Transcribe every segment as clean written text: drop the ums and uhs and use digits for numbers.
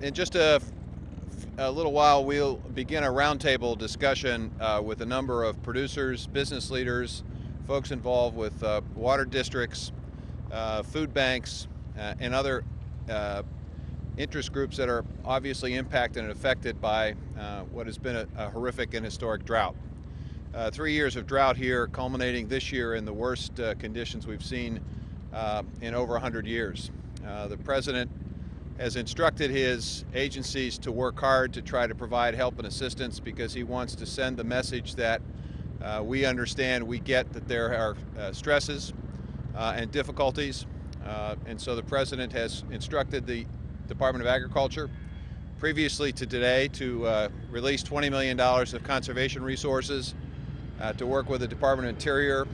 In just a little while, we'll begin a roundtable discussion with a number of producers, business leaders, folks involved with water districts, food banks, and other interest groups that are obviously impacted and affected by what has been a horrific and historic drought. 3 years of drought here, culminating this year in the worst conditions we've seen in over 100 years. The president has instructed his agencies to work hard to try to provide help and assistance because he wants to send the message that we understand, we get that there are stresses and difficulties. And so the president has instructed the Department of Agriculture previously to today to release $20 million of conservation resources, to work with the Department of Interior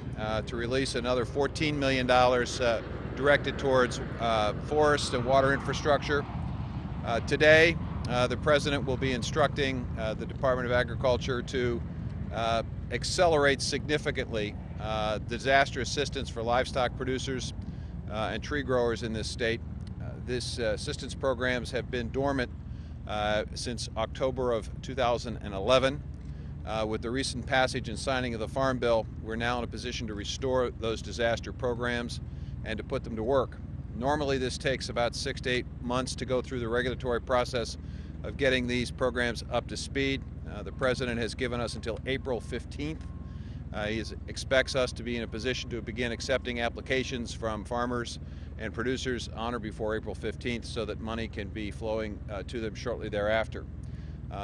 to release another $14 million directed towards forest and water infrastructure. Today, the president will be instructing the Department of Agriculture to accelerate significantly disaster assistance for livestock producers and tree growers in this state. These assistance programs have been dormant since October of 2011. With the recent passage and signing of the Farm Bill, we're now in a position to restore those disaster programs and to put them to work. Normally this takes about 6 to 8 months to go through the regulatory process of getting these programs up to speed. The president has given us until April 15th. He expects us to be in a position to begin accepting applications from farmers and producers on or before April 15th so that money can be flowing to them shortly thereafter.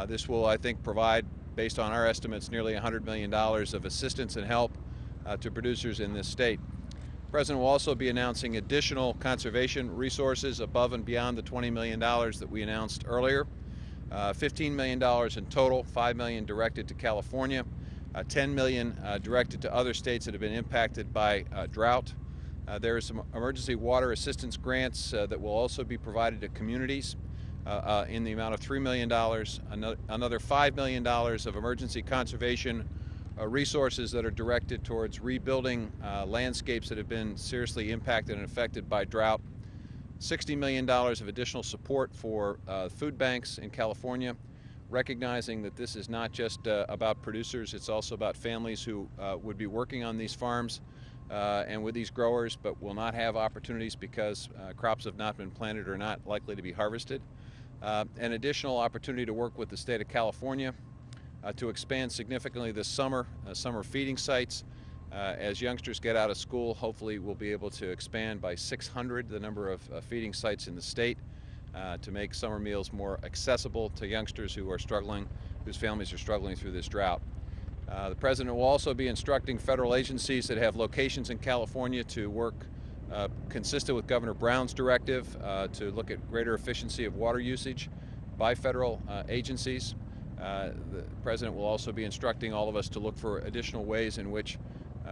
This will, I think, provide, based on our estimates, nearly $100 million of assistance and help to producers in this state. The president will also be announcing additional conservation resources above and beyond the $20 million that we announced earlier. $15 million in total, $5 million directed to California, $10 million directed to other states that have been impacted by drought. There are some emergency water assistance grants that will also be provided to communities in the amount of $3 million, another $5 million of emergency conservation resources that are directed towards rebuilding landscapes that have been seriously impacted and affected by drought, $60 million of additional support for food banks in California, recognizing that this is not just about producers, it's also about families who would be working on these farms and with these growers but will not have opportunities because crops have not been planted or not likely to be harvested. An additional opportunity to work with the state of California to expand significantly this summer, summer feeding sites. As youngsters get out of school, hopefully we'll be able to expand by 600 the number of feeding sites in the state to make summer meals more accessible to youngsters who are struggling, whose families are struggling through this drought. The president will also be instructing federal agencies that have locations in California to work consistent with Governor Brown's directive to look at greater efficiency of water usage by federal agencies. The president will also be instructing all of us to look for additional ways in which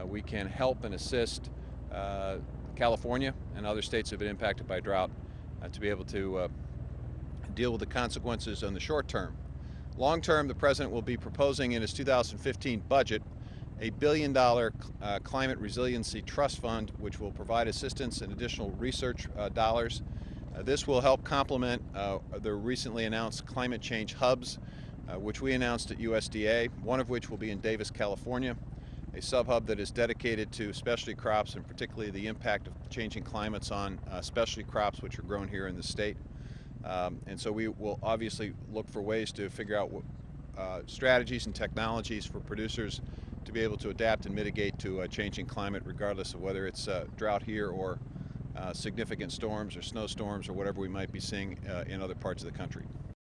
we can help and assist California and other states that have been impacted by drought to be able to deal with the consequences in the short term. Long term, the president will be proposing in his 2015 budget a $1 billion climate resiliency trust fund, which will provide assistance and additional research dollars. This will help complement the recently announced climate change hubs, which we announced at USDA, one of which will be in Davis, California, a sub-hub that is dedicated to specialty crops and particularly the impact of changing climates on specialty crops which are grown here in the state. And so we will obviously look for ways to figure out strategies and technologies for producers to be able to adapt and mitigate to a changing climate, regardless of whether it's drought here or significant storms or snowstorms or whatever we might be seeing in other parts of the country.